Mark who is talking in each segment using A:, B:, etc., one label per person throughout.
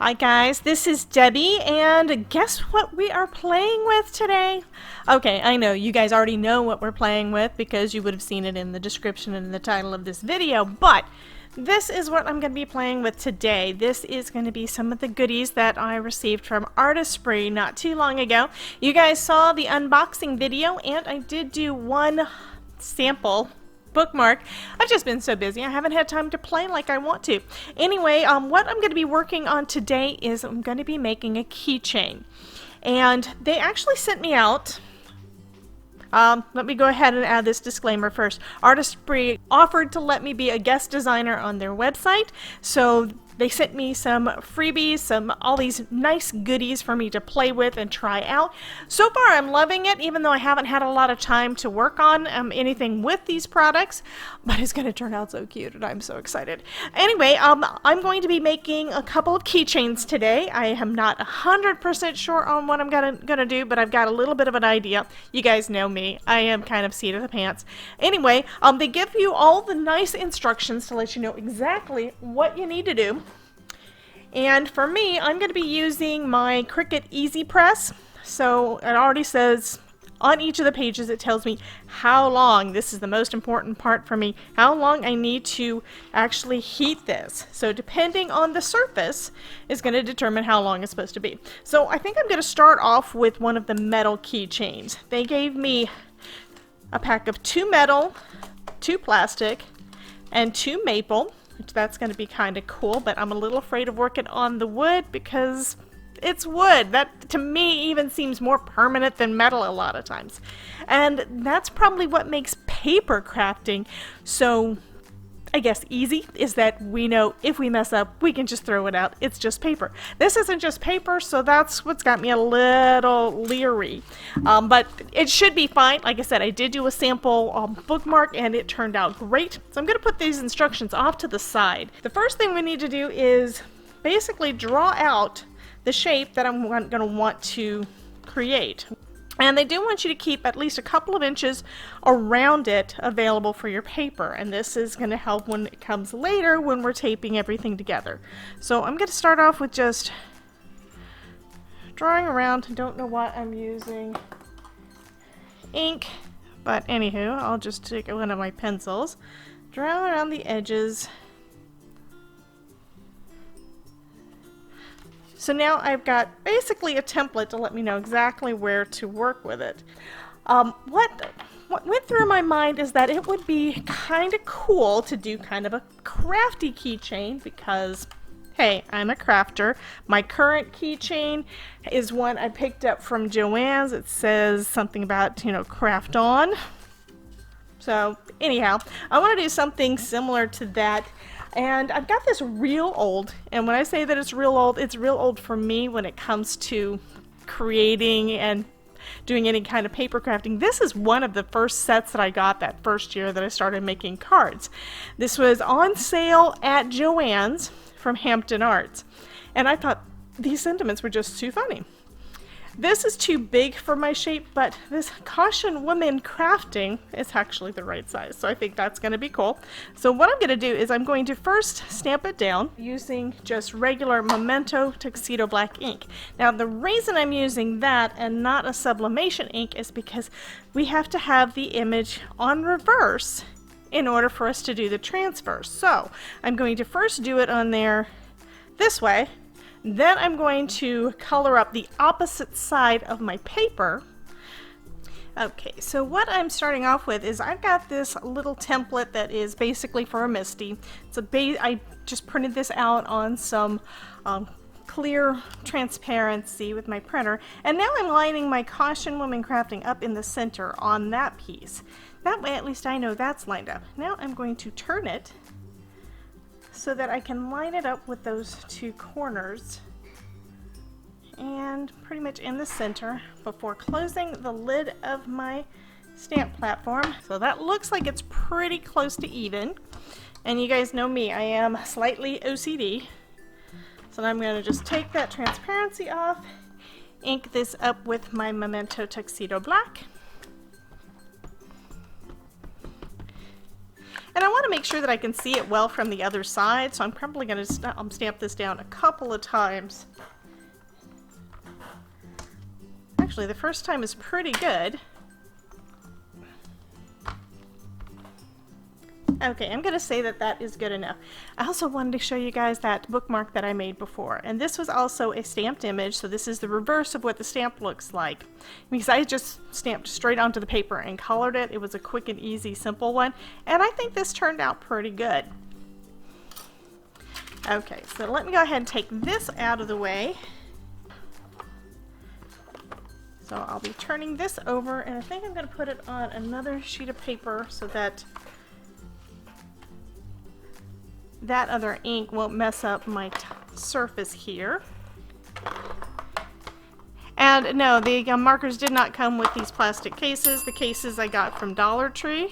A: Hi guys, this is Debbie, and guess what we are playing with today? Okay, I know you guys already know what we're playing with because you would have seen it in the description and in the title of this video, but this is what I'm going to be playing with today. This is going to be some of the goodies that I received from Artesprix not too long ago. You guys saw the unboxing video, and I did do one sample bookmark. I've just been so busy I haven't had time to play like I want to. Anyway, what I'm going to be working on today is I'm going to be making a keychain, and they actually sent me out. Let me go ahead and add this disclaimer first. Artesprix offered to let me be a guest designer on their website, so they sent me some freebies, all these nice goodies for me to play with and try out. So far I'm loving it, even though I haven't had a lot of time to work on anything with these products, but it's going to turn out so cute and I'm so excited. Anyway, I'm going to be making a couple of keychains today. I am not 100% sure on what I'm gonna do, but I've got a little bit of an idea. You guys know me. I am kind of seat of the pants. Anyway, they give you all the nice instructions to let you know exactly what you need to do. And for me, I'm going to be using my Cricut Easy Press. So it already says on each of the pages, it tells me how long, this is the most important part for me, how long I need to actually heat this. So depending on the surface is going to determine how long it's supposed to be. So I think I'm going to start off with one of the metal keychains. They gave me a pack of 2 metal, 2 plastic, and 2 maple. Which that's going to be kind of cool, but I'm a little afraid of working on the wood because it's wood. That to me even seems more permanent than metal a lot of times. And that's probably what makes paper crafting so, I guess, easy, is that we know if we mess up, we can just throw it out. It's just paper. This isn't just paper, so that's what's got me a little leery. But it should be fine. Like I said, I did do a sample bookmark, and it turned out great. So I'm going to put these instructions off to the side. The first thing we need to do is basically draw out the shape that I'm going to want to create. And they do want you to keep at least a couple of inches around it available for your paper. And this is going to help when it comes later when we're taping everything together. So I'm going to start off with just drawing around. I don't know what I'm using. Ink. But anywho, I'll just take one of my pencils. Draw around the edges. So now I've got basically a template to let me know exactly where to work with it. What went through my mind is that it would be kind of cool to do kind of a crafty keychain because, hey, I'm a crafter. My current keychain is one I picked up from Joann's. It says something about, craft on. So anyhow, I want to do something similar to that. And I've got this real old, and when I say that it's real old for me when it comes to creating and doing any kind of paper crafting. This is one of the first sets that I got that first year that I started making cards. This was on sale at Joann's from Hampton Art, and I thought these sentiments were just too funny. This is too big for my shape, but this Caution Women Crafting is actually the right size, so I think that's going to be cool. So what I'm going to do is I'm going to first stamp it down using just regular Memento Tuxedo Black ink. Now the reason I'm using that and not a sublimation ink is because we have to have the image on reverse in order for us to do the transfer. So I'm going to first do it on there this way. Then I'm going to color up the opposite side of my paper. Okay, so what I'm starting off with is I've got this little template that is basically for a MISTI. I just printed this out on some clear transparency with my printer, and now I'm lining my Caution Women Crafting up in the center on that piece. That way at least I know that's lined up. Now I'm going to turn it so that I can line it up with those 2 corners and pretty much in the center before closing the lid of my stamp platform. So that looks like it's pretty close to even, and you guys know me, I am slightly OCD. So I'm going to just take that transparency off, ink this up with my Memento Tuxedo Black, And I want to make sure that I can see it well from the other side, so I'm probably going to stamp this down a couple of times. Actually, the first time is pretty good. Okay, I'm going to say that that is good enough. I also wanted to show you guys that bookmark that I made before. And this was also a stamped image, so this is the reverse of what the stamp looks like. Because I just stamped straight onto the paper and colored it. It was a quick and easy, simple one. And I think this turned out pretty good. Okay, so let me go ahead and take this out of the way. So I'll be turning this over, and I think I'm going to put it on another sheet of paper so that that other ink won't mess up my surface here. And no, the markers did not come with these plastic cases. The cases I got from Dollar Tree.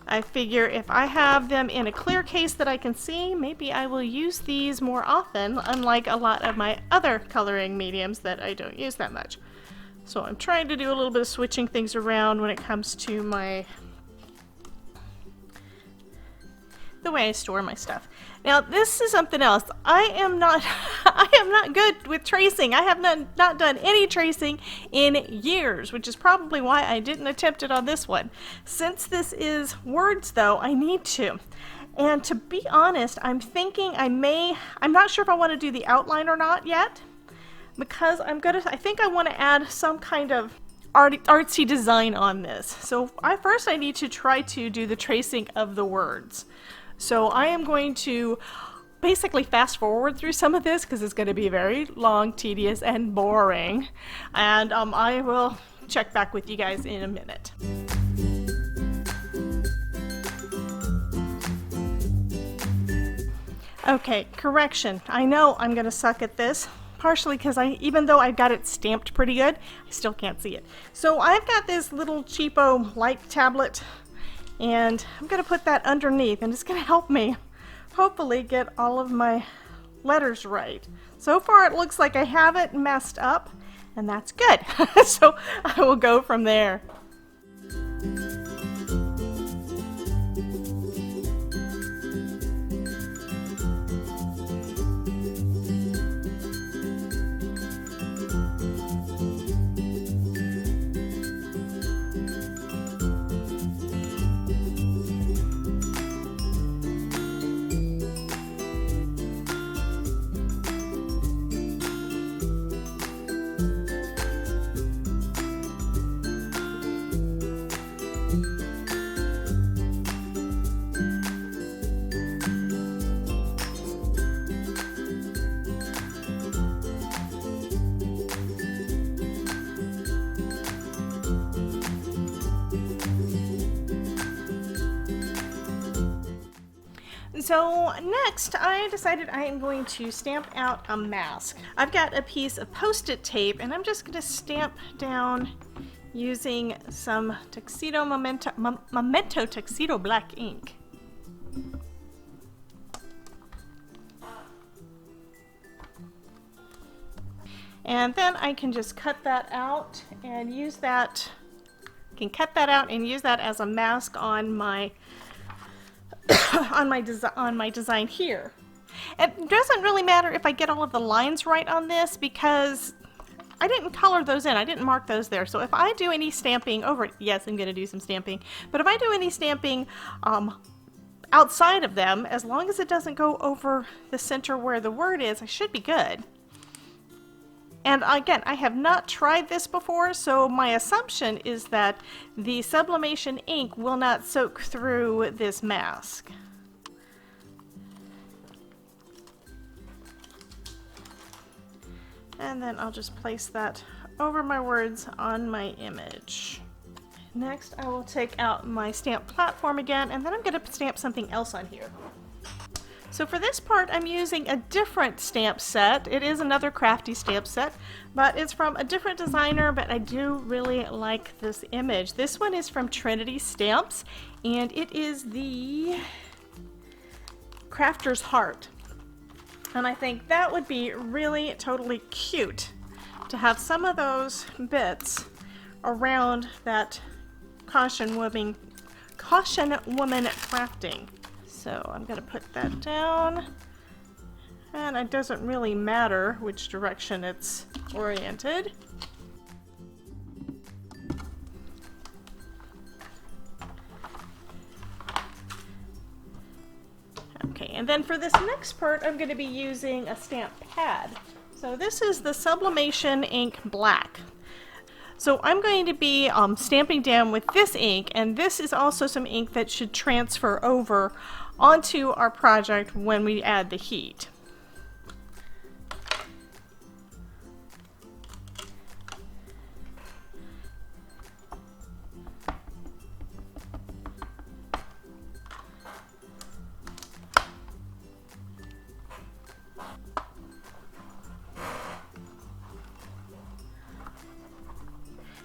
A: I figure if I have them in a clear case that I can see, maybe I will use these more often, unlike a lot of my other coloring mediums that I don't use that much. So I'm trying to do a little bit of switching things around when it comes to the way I store my stuff. Now this is something else. I am not good with tracing. I have not done any tracing in years, which is probably why I didn't attempt it on this one. Since this is words though, I need to. And to be honest, I'm thinking I'm not sure if I want to do the outline or not yet, because I think I want to add some kind of artsy design on this. So first I need to try to do the tracing of the words. So I am going to basically fast forward through some of this because it's going to be very long, tedious, and boring. And I will check back with you guys in a minute. Okay, correction. I know I'm going to suck at this. Partially because even though I've got it stamped pretty good, I still can't see it. So I've got this little cheapo light tablet, and I'm going to put that underneath, and it's going to help me hopefully get all of my letters right. So far it looks like I have it messed up, and that's good. So I will go from there. So next I decided I am going to stamp out a mask. I've got a piece of Post-it tape, and I'm just going to stamp down using some Memento Tuxedo black ink. And then I can just cut that out and use that. As a mask on my on my design here. It doesn't really matter if I get all of the lines right on this because I didn't color those in. I didn't mark those there. So if I do any stamping over it, yes, I'm going to do some stamping. But if I do any stamping outside of them, as long as it doesn't go over the center where the word is, I should be good. And again, I have not tried this before, so my assumption is that the sublimation ink will not soak through this mask. And then I'll just place that over my words on my image. Next, I will take out my stamp platform again, and then I'm going to stamp something else on here. So for this part, I'm using a different stamp set. It is another crafty stamp set, but it's from a different designer, but I do really like this image. This one is from Trinity Stamps, and it is the Crafter's Heart. And I think that would be really totally cute to have some of those bits around that caution Caution Woman Crafting. So I'm going to put that down. And it doesn't really matter which direction it's oriented. Okay, and then for this next part, I'm going to be using a stamp pad. So this is the Sublimation ink black. So I'm going to be stamping down with this ink, and this is also some ink that should transfer over onto our project when we add the heat.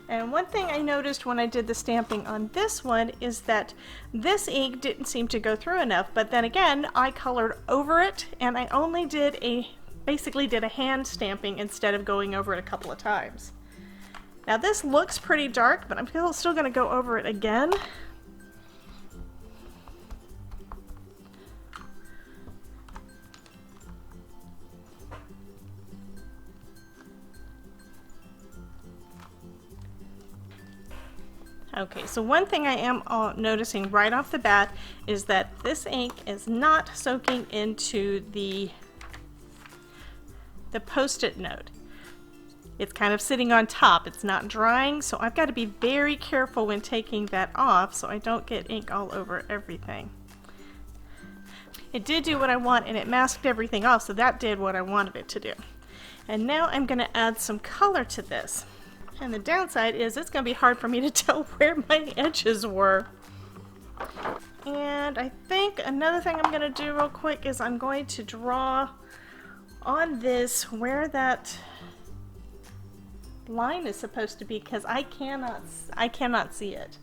A: And one thing I noticed when I did the stamping on this one is that this ink didn't seem to go through enough, but then again, I colored over it, and I only basically did a hand stamping instead of going over it a couple of times. Now this looks pretty dark, but I'm still going to go over it again. Okay, so one thing I am noticing right off the bat is that this ink is not soaking into the post-it note. It's kind of sitting on top. It's not drying, so I've got to be very careful when taking that off so I don't get ink all over everything. It did do what I want, and it masked everything off, so that did what I wanted it to do. And now I'm going to add some color to this. And the downside is it's going to be hard for me to tell where my edges were. And I think another thing I'm going to do real quick is I'm going to draw on this where that line is supposed to be, because I cannot see it.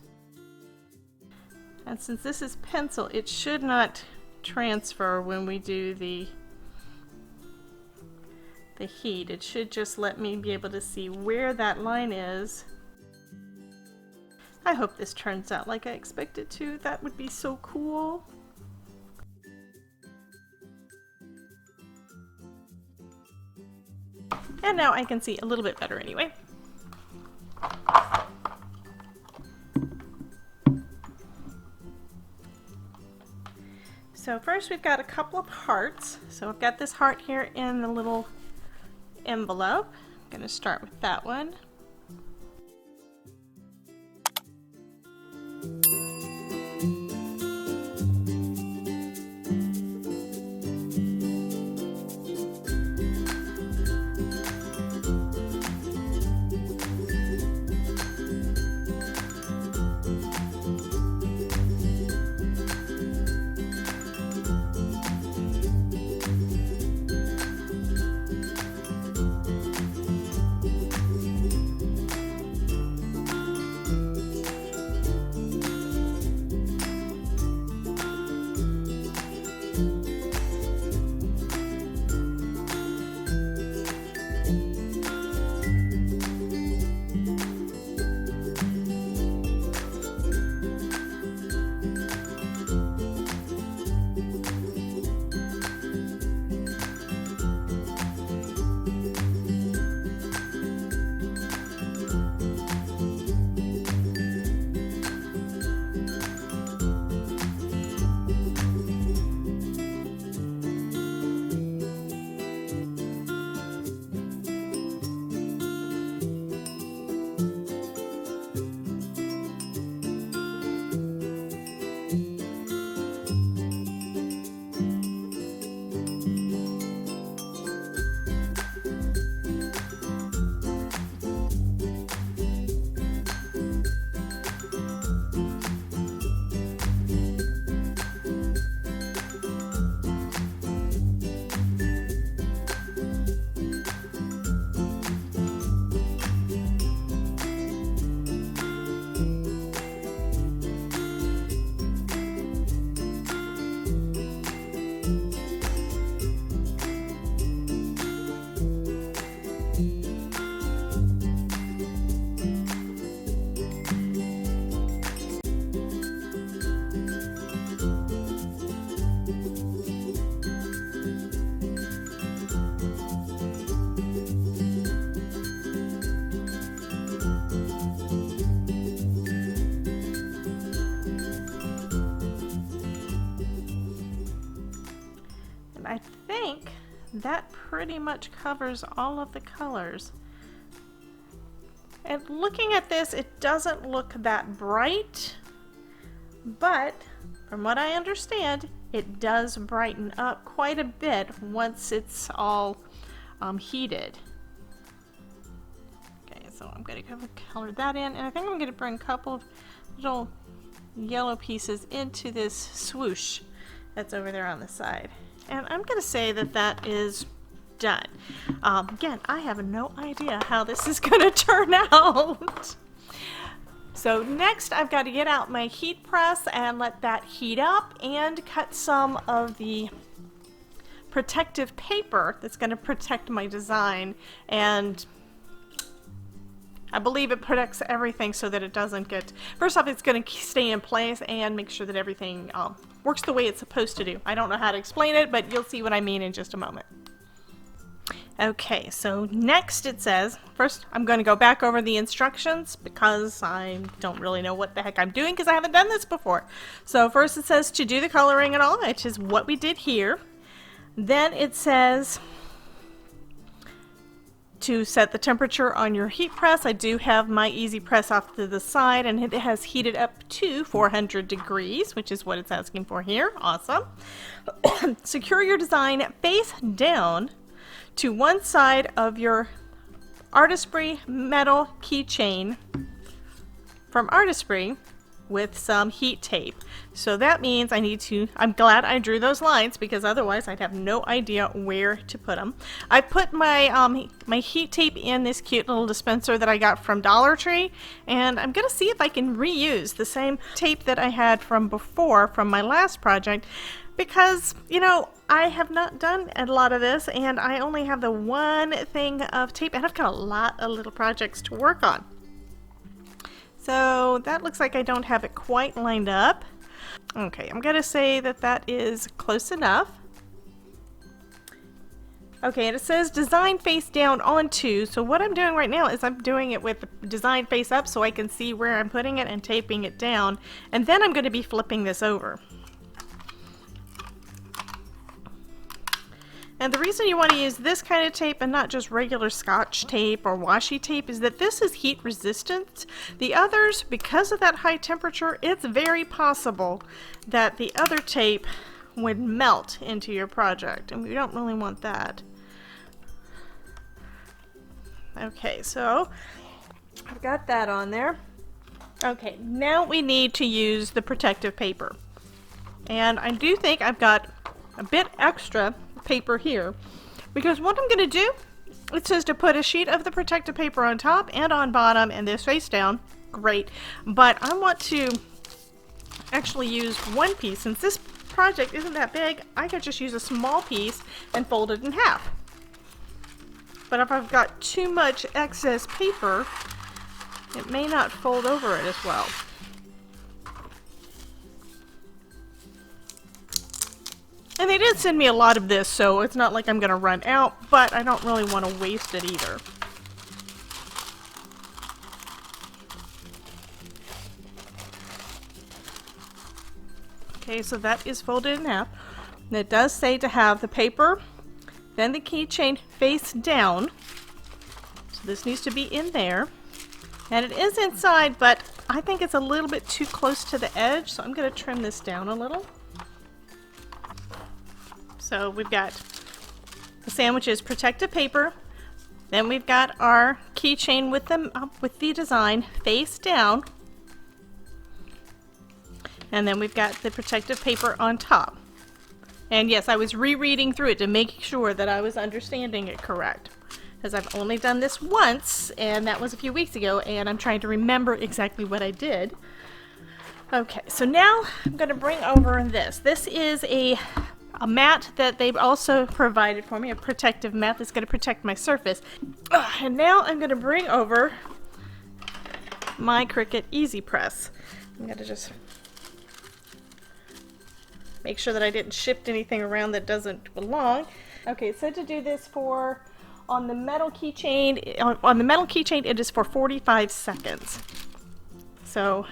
A: And since this is pencil, it should not transfer when we do the heat. It should just let me be able to see where that line is. I hope this turns out like I expect it to. That would be so cool. And now I can see a little bit better anyway. So first we've got a couple of hearts. So I've got this heart here in the little envelope. I'm going to start with that one. that pretty much covers all of the colors. And looking at this, it doesn't look that bright, but from what I understand, it does brighten up quite a bit once it's all heated. Okay, so I'm going to color that in, and I think I'm going to bring a couple of little yellow pieces into this swoosh that's over there on the side. And I'm going to say that that is done. Again, I have no idea how this is going to turn out. So next I've got to get out my heat press and let that heat up and cut some of the protective paper that's going to protect my design. And I believe it protects everything so that it doesn't get, first off, it's going to stay in place and make sure that everything works the way it's supposed to do. I don't know how to explain it, but you'll see what I mean in just a moment. Okay, so next it says, first I'm going to go back over the instructions because I don't really know what the heck I'm doing because I haven't done this before. So first it says to do the coloring and all, which is what we did here. Then it says to set the temperature on your heat press. I do have my easy press off to the side and it has heated up to 400 degrees, which is what it's asking for here. Awesome. Secure your design face down to one side of your Artesprix metal keychain from Artesprix with some heat tape. So that means I need to, I'm glad I drew those lines because otherwise I'd have no idea where to put them. I put my my heat tape in this cute little dispenser that I got from Dollar Tree, and I'm gonna see if I can reuse the same tape that I had from before from my last project, because you know I have not done a lot of this and I only have the one thing of tape and I've got a lot of little projects to work on. So that looks like I don't have it quite lined up. Okay, I'm gonna say that that is close enough. Okay, and it says design face down onto, so what I'm doing right now is I'm doing it with the design face up so I can see where I'm putting it and taping it down, and then I'm going to be flipping this over. And the reason you want to use this kind of tape and not just regular Scotch tape or washi tape is that this is heat resistant. The others, because of that high temperature, it's very possible that the other tape would melt into your project, and we don't really want that. Okay, so I've got that on there. Okay, now we need to use the protective paper. And I do think I've got a bit extra paper here, because what I'm going to do, it says to put a sheet of the protective paper on top and on bottom and this face down. Great, but I want to actually use one piece. Since this project isn't that big, I could just use a small piece and fold it in half. But if I've got too much excess paper, it may not fold over it as well. And they did send me a lot of this, so it's not like I'm going to run out, but I don't really want to waste it either. Okay, so that is folded in half. And it does say to have the paper, then the keychain face down. So this needs to be in there. And it is inside, but I think it's a little bit too close to the edge, so I'm going to trim this down a little. So we've got the sandwiches protective paper, then we've got our keychain with the design face down, and then we've got the protective paper on top. And yes, I was rereading through it to make sure that I was understanding it correct, because I've only done this once, and that was a few weeks ago, and I'm trying to remember exactly what I did. Okay, so now I'm going to bring over this. This is a mat that they've also provided for me, a protective mat that's going to protect my surface. And now I'm going to bring over my Cricut Easy Press. I'm going to just make sure that I didn't shift anything around that doesn't belong. Okay, it said to do this for, on the metal keychain, it is for 45 seconds. So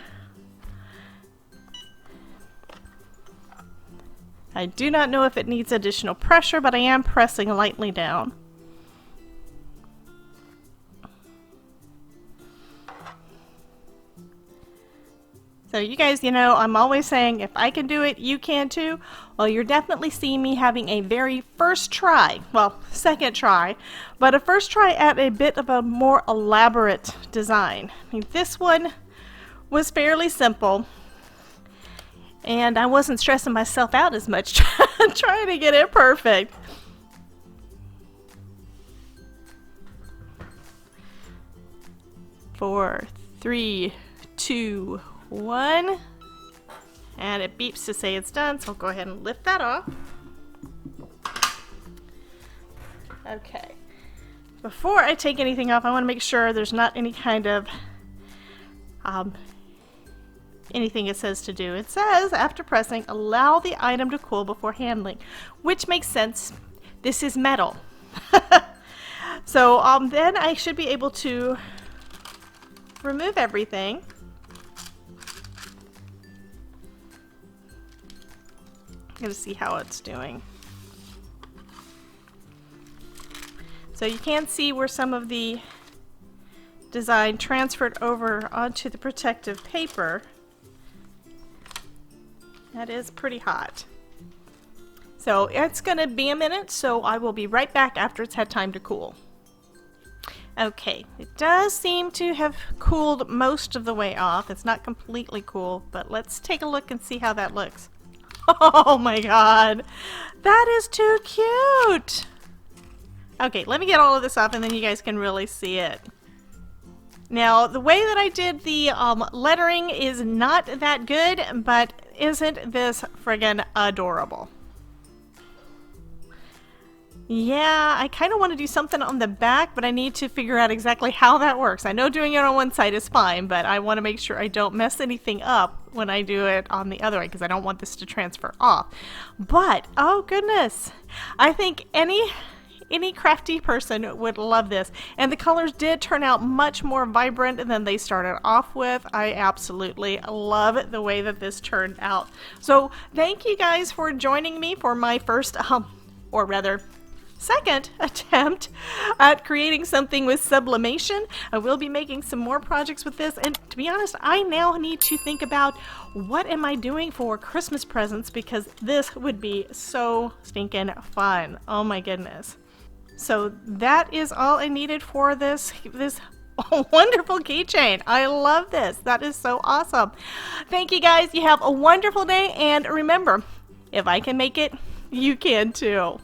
A: I do not know if it needs additional pressure, but I am pressing lightly down. So you guys, you know, I'm always saying if I can do it, you can too. Well, you're definitely seeing me having a very first try, well, second try, but a first try at a bit of a more elaborate design. I mean, this one was fairly simple, and I wasn't stressing myself out as much trying to get it perfect. Four, three, two, 1, and it beeps to say it's done, so I'll go ahead and lift that off. Okay, before I take anything off, I want to make sure there's not any kind of anything it says to do. It says, after pressing, allow the item to cool before handling, which makes sense. This is metal. So then I should be able to remove everything. To see how it's doing. So you can see where some of the design transferred over onto the protective paper. That is pretty hot. So it's going to be a minute, so I will be right back after it's had time to cool. Okay, it does seem to have cooled most of the way off. It's not completely cool, but let's take a look and see how that looks. Oh my god, that is too cute! Okay, let me get all of this off and then you guys can really see it. Now, the way that I did the lettering is not that good, but isn't this friggin' adorable? Yeah, I kind of want to do something on the back, but I need to figure out exactly how that works. I know doing it on one side is fine, but I want to make sure I don't mess anything up when I do it on the other way, because I don't want this to transfer off. But, oh goodness, I think any crafty person would love this. And the colors did turn out much more vibrant than they started off with. I absolutely love the way that this turned out. So thank you guys for joining me for my first, or rather, second attempt at creating something with sublimation. I will be making some more projects with this, and to be honest, I now need to think about what am I doing for Christmas presents, because this would be so stinking fun. Oh my goodness. So that is all I needed for this wonderful keychain. I love this. That is so awesome. Thank you guys. You have a wonderful day, and remember, if I can make it, you can too.